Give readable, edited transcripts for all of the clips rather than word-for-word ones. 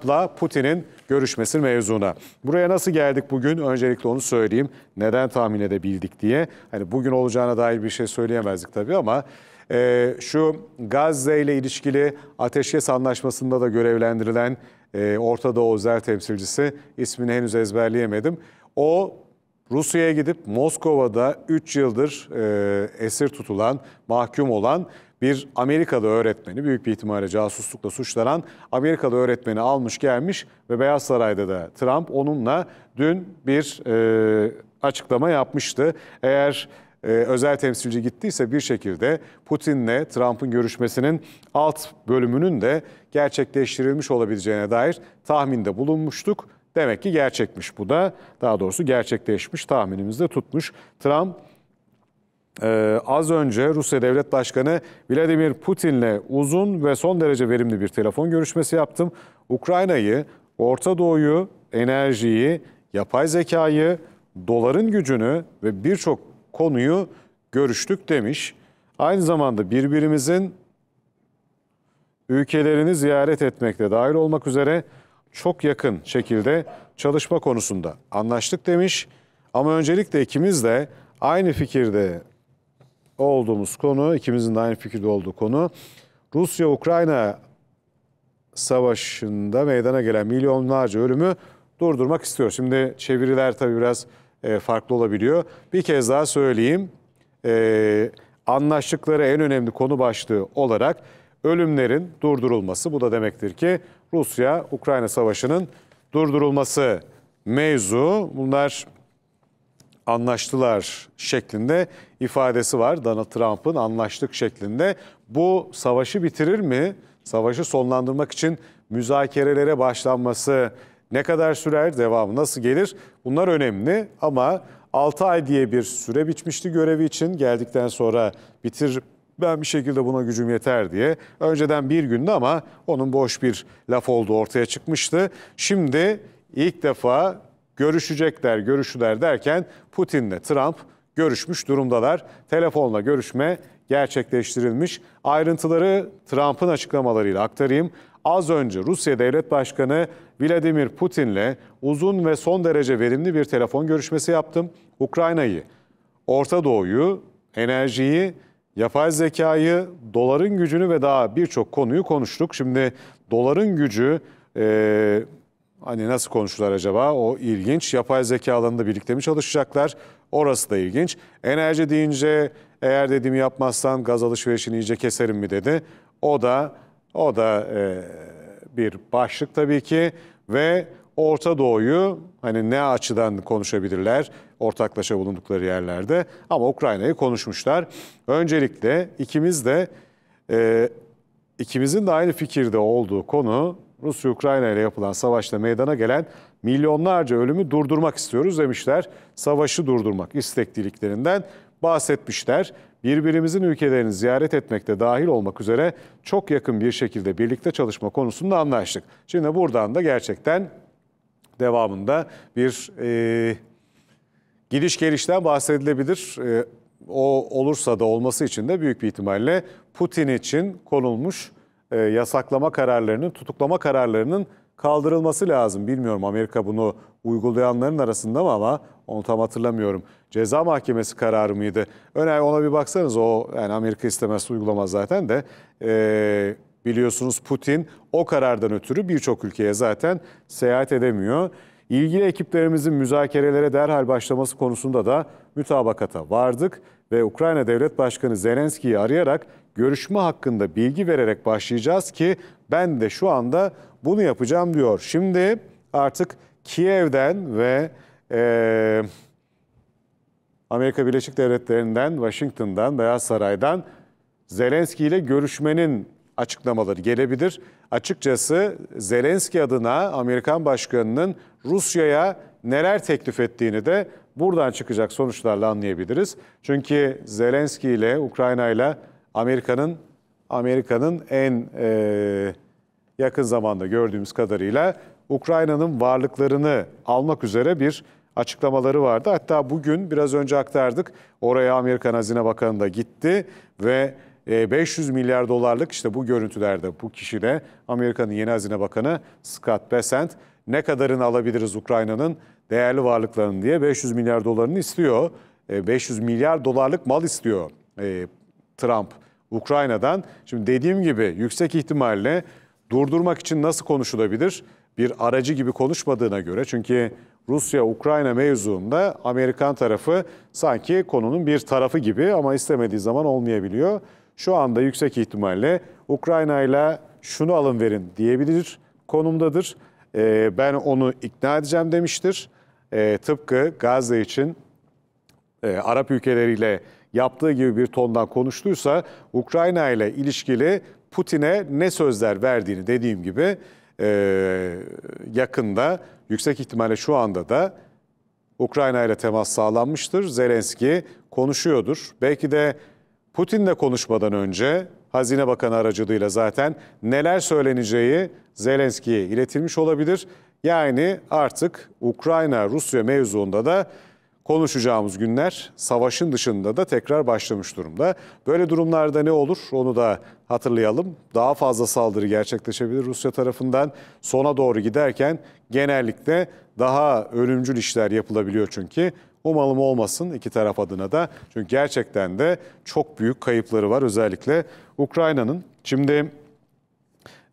Trump'la Putin'in görüşmesi mevzuna. Buraya nasıl geldik bugün? Öncelikle onu söyleyeyim. Neden tahmin edebildik diye. Hani bugün olacağına dair bir şey söyleyemezdik tabii ama şu Gazze ile ilişkili ateşkes anlaşmasında da görevlendirilen Orta Doğu özel temsilcisi, ismini henüz ezberleyemedim. O Rusya'ya gidip Moskova'da 3 yıldır esir tutulan, mahkum olan bir Amerikalı öğretmeni, büyük bir ihtimalle casuslukla suçlanan Amerikalı öğretmeni almış gelmiş ve Beyaz Saray'da da Trump onunla dün bir açıklama yapmıştı. Eğer özel temsilci gittiyse bir şekilde Putin'le Trump'ın görüşmesinin alt bölümünün de gerçekleştirilmiş olabileceğine dair tahminde bulunmuştuk. Demek ki gerçekmiş bu da. Daha doğrusu gerçekleşmiş, tahminimizde tutmuş. Trump az önce Rusya Devlet Başkanı Vladimir Putin'le uzun ve son derece verimli bir telefon görüşmesi yaptım. Ukrayna'yı, Orta Doğu'yu, enerjiyi, yapay zekayı, doların gücünü ve birçok konuyu görüştük demiş. Aynı zamanda birbirimizin ülkelerini ziyaret etmekte dahil olmak üzere çok yakın şekilde çalışma konusunda anlaştık demiş. Ama öncelikle ikimiz de aynı fikirde olduğumuz konu, ikimizin de aynı fikirde olduğu konu Rusya-Ukrayna savaşında meydana gelen milyonlarca ölümü durdurmak istiyor. Şimdi çeviriler tabii biraz farklı olabiliyor. Bir kez daha söyleyeyim. Anlaştıkları en önemli konu başlığı olarak ölümlerin durdurulması. Bu da demektir ki Rusya-Ukrayna savaşının durdurulması mevzu. Bunlar anlaştılar şeklinde ifadesi var Donald Trump'ın, anlaştık şeklinde. Bu savaşı bitirir mi? Savaşı sonlandırmak için müzakerelere başlanması ne kadar sürer? Devamı nasıl gelir? Bunlar önemli ama 6 ay diye bir süre biçmişti görevi için. Geldikten sonra bitir, ben bir şekilde buna gücüm yeter diye. Önceden bir gündü ama onun boş bir laf olduğu ortaya çıkmıştı. Şimdi ilk defa görüşürler derken Putin'le Trump görüşmüş durumdalar. Telefonla görüşme gerçekleştirilmiş. Ayrıntıları Trump'ın açıklamalarıyla aktarayım. Az önce Rusya Devlet Başkanı Vladimir Putin'le uzun ve son derece verimli bir telefon görüşmesi yaptım. Ukrayna'yı, Orta Doğu'yu, enerjiyi, yapay zekayı, doların gücünü ve daha birçok konuyu konuştuk. Şimdi doların gücü hani nasıl konuştular acaba? O ilginç. Yapay zeka alanında birlikte mi çalışacaklar? Orası da ilginç. Enerji deyince eğer dediğimi yapmazsan gaz alışverişini iyice keserim mi dedi. O da bir başlık tabii ki ve Orta Doğu'yu hani ne açıdan konuşabilirler ortaklaşa bulundukları yerlerde ama Ukrayna'yı konuşmuşlar. Öncelikle ikimizin de aynı fikirde olduğu konu Rusya-Ukrayna ile yapılan savaşta meydana gelen milyonlarca ölümü durdurmak istiyoruz demişler. Savaşı durdurmak istekliliklerinden bahsetmişler. Birbirimizin ülkelerini ziyaret etmekte dahil olmak üzere çok yakın bir şekilde birlikte çalışma konusunda anlaştık. Şimdi buradan da gerçekten devamında bir gidiş gelişten bahsedilebilir. O olursa da olması için de büyük bir ihtimalle Putin için konulmuş yasaklama kararlarının, tutuklama kararlarının kaldırılması lazım. Bilmiyorum Amerika bunu uygulayanların arasında mı ama onu tam hatırlamıyorum. Ceza Mahkemesi kararı mıydı? Ona bir baksanız o yani Amerika istemez uygulamaz zaten de biliyorsunuz Putin o karardan ötürü birçok ülkeye zaten seyahat edemiyor. İlgili ekiplerimizin müzakerelere derhal başlaması konusunda da mütabakata vardık ve Ukrayna Devlet Başkanı Zelenski'yi arayarak görüşme hakkında bilgi vererek başlayacağız ki ben de şu anda bunu yapacağım diyor. Şimdi artık Kiev'den ve Amerika Birleşik Devletleri'nden, Washington'dan, Beyaz Saray'dan Zelenski ile görüşmenin açıklamaları gelebilir. Açıkçası Zelenski adına Amerikan Başkanı'nın Rusya'ya neler teklif ettiğini de buradan çıkacak sonuçlarla anlayabiliriz. Çünkü Zelenski ile Ukrayna ile Amerika'nın en yakın zamanda gördüğümüz kadarıyla Ukrayna'nın varlıklarını almak üzere bir açıklamaları vardı. Hatta bugün biraz önce aktardık. Oraya Amerikan Hazine Bakanı da gitti ve 500 milyar dolarlık işte bu görüntülerde bu kişi de Amerika'nın yeni Hazine Bakanı Scott Bessent ne kadarını alabiliriz Ukrayna'nın değerli varlıklarını diye 500 milyar dolarını istiyor. 500 milyar dolarlık mal istiyor Trump Ukrayna'dan. Şimdi dediğim gibi yüksek ihtimalle durdurmak için nasıl konuşulabilir? Bir aracı gibi konuşmadığına göre, çünkü Rusya-Ukrayna mevzuunda Amerikan tarafı sanki konunun bir tarafı gibi ama istemediği zaman olmayabiliyor. Şu anda yüksek ihtimalle Ukrayna ile şunu alın verin diyebilir konumdadır. Ben onu ikna edeceğim demiştir. Tıpkı Gazze için Arap ülkeleriyle yaptığı gibi bir tondan konuştuysa Ukrayna ile ilişkili Putin'e ne sözler verdiğini dediğim gibi yakında yüksek ihtimalle şu anda da Ukrayna ile temas sağlanmıştır. Zelenski konuşuyordur. Belki de Putin'le konuşmadan önce Hazine Bakanı aracılığıyla zaten neler söyleneceği Zelenski'ye iletilmiş olabilir. Yani artık Ukrayna-Rusya mevzuunda da konuşacağımız günler savaşın dışında da tekrar başlamış durumda. Böyle durumlarda ne olur onu da hatırlayalım. Daha fazla saldırı gerçekleşebilir Rusya tarafından. Sona doğru giderken genellikle daha ölümcül işler yapılabiliyor çünkü. Umalım olmasın iki taraf adına da. Çünkü gerçekten de çok büyük kayıpları var özellikle Ukrayna'nın. Şimdi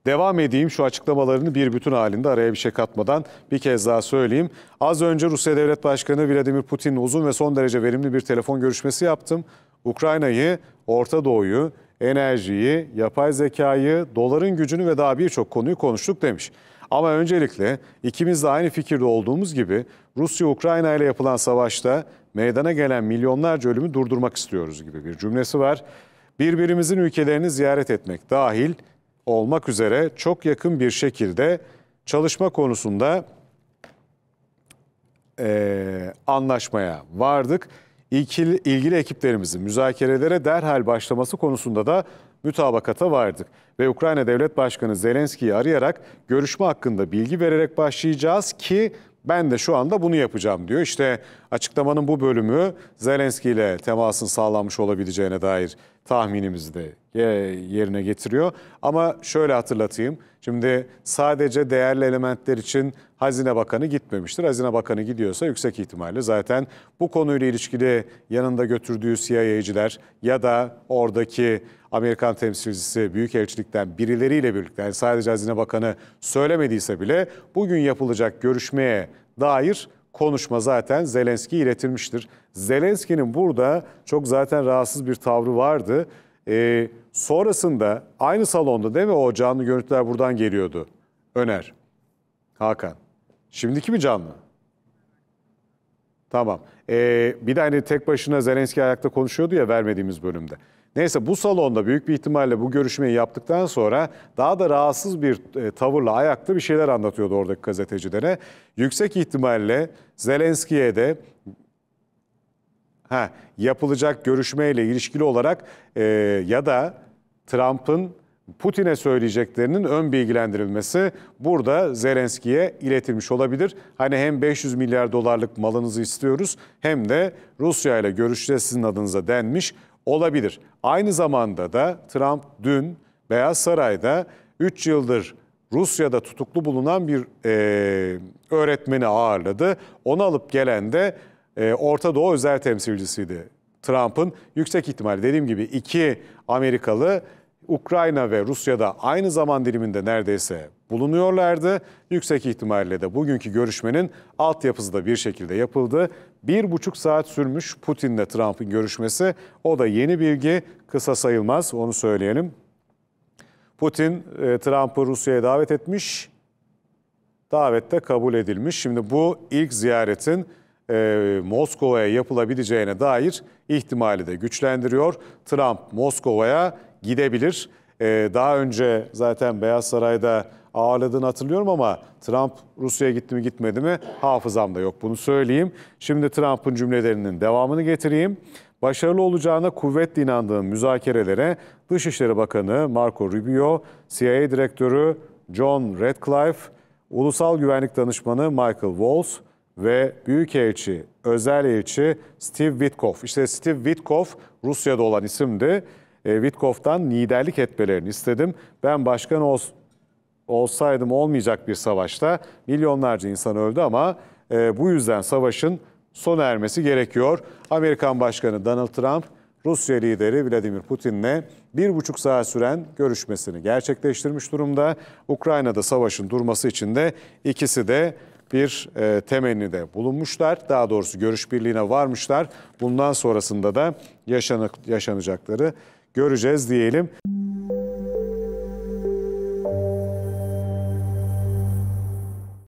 devam edeyim şu açıklamalarını bir bütün halinde araya bir şey katmadan bir kez daha söyleyeyim. Az önce Rusya Devlet Başkanı Vladimir Putin'le uzun ve son derece verimli bir telefon görüşmesi yaptım. Ukrayna'yı, Orta Doğu'yu, enerjiyi, yapay zekayı, doların gücünü ve daha birçok konuyu konuştuk demiş. Ama öncelikle ikimiz de aynı fikirde olduğumuz gibi Rusya-Ukrayna ile yapılan savaşta meydana gelen milyonlarca ölümü durdurmak istiyoruz gibi bir cümlesi var. Birbirimizin ülkelerini ziyaret etmek dahil olmak üzere çok yakın bir şekilde çalışma konusunda anlaşmaya vardık. İlgili ekiplerimizin müzakerelere derhal başlaması konusunda da mütabakata vardık. Ve Ukrayna Devlet Başkanı Zelenski'yi arayarak görüşme hakkında bilgi vererek başlayacağız ki ben de şu anda bunu yapacağım diyor. İşte açıklamanın bu bölümü Zelenski ile temasın sağlanmış olabileceğine dair tahminimizi de yerine getiriyor. Ama şöyle hatırlatayım. Şimdi sadece değerli elementler için Hazine Bakanı gitmemiştir. Hazine Bakanı gidiyorsa yüksek ihtimalle zaten bu konuyla ilişkili yanında götürdüğü CIA'ciler ya da oradaki Amerikan temsilcisi Büyükelçilikten birileriyle birlikte, yani sadece Hazine Bakanı söylemediyse bile bugün yapılacak görüşmeye dair konuşma zaten Zelenski'ye iletilmiştir. Zelenski'nin burada çok zaten rahatsız bir tavrı vardı. Sonrasında aynı salonda değil mi, o canlı görüntüler buradan geliyordu. Öner, Hakan. Şimdiki mi canlı? Tamam. Bir de hani tek başına Zelenski ayakta konuşuyordu ya vermediğimiz bölümde. Neyse bu salonda büyük bir ihtimalle bu görüşmeyi yaptıktan sonra daha da rahatsız bir tavırla ayakta bir şeyler anlatıyordu oradaki gazetecilere. Yüksek ihtimalle Zelenski'ye de yapılacak görüşmeyle ilişkili olarak ya da Trump'ın Putin'e söyleyeceklerinin ön bilgilendirilmesi burada Zelenski'ye iletilmiş olabilir. Hani hem 500 milyar dolarlık malınızı istiyoruz hem de Rusya ile görüşeceğiz sizin adınıza denmiş olabilir. Aynı zamanda da Trump dün Beyaz Saray'da 3 yıldır Rusya'da tutuklu bulunan bir öğretmeni ağırladı. Onu alıp gelen de Orta Doğu özel temsilcisiydi Trump'ın. Yüksek ihtimal dediğim gibi iki Amerikalı Ukrayna ve Rusya'da aynı zaman diliminde neredeyse bulunuyorlardı. Yüksek ihtimalle de bugünkü görüşmenin altyapısı da bir şekilde yapıldı. 1,5 saat sürmüş Putin'le Trump'ın görüşmesi. O da yeni bilgi, kısa sayılmaz, onu söyleyelim. Putin Trump'ı Rusya'ya davet etmiş, davette kabul edilmiş. Şimdi bu ilk ziyaretin Moskova'ya yapılabileceğine dair ihtimali de güçlendiriyor. Trump Moskova'ya gidebilir. Daha önce zaten Beyaz Saray'da ağırladığını hatırlıyorum ama Trump Rusya'ya gitti mi gitmedi mi hafızamda yok, bunu söyleyeyim. Şimdi Trump'ın cümlelerinin devamını getireyim. Başarılı olacağına kuvvetle inandığım müzakerelere Dışişleri Bakanı Marco Rubio, CIA Direktörü John Ratcliffe, Ulusal Güvenlik Danışmanı Michael Waltz ve Büyükelçi, Özel Elçi Steve Witkoff. İşte Steve Witkoff Rusya'da olan isimdi. Witkoff'tan liderlik etmelerini istedim. Ben başkan olsaydım olmayacak bir savaşta milyonlarca insan öldü ama bu yüzden savaşın sona ermesi gerekiyor. Amerikan Başkanı Donald Trump, Rusya lideri Vladimir Putin'le 1,5 saat süren görüşmesini gerçekleştirmiş durumda. Ukrayna'da savaşın durması için de ikisi de bir temennide bulunmuşlar. Daha doğrusu görüş birliğine varmışlar. Bundan sonrasında da yaşanacakları göreceğiz diyelim.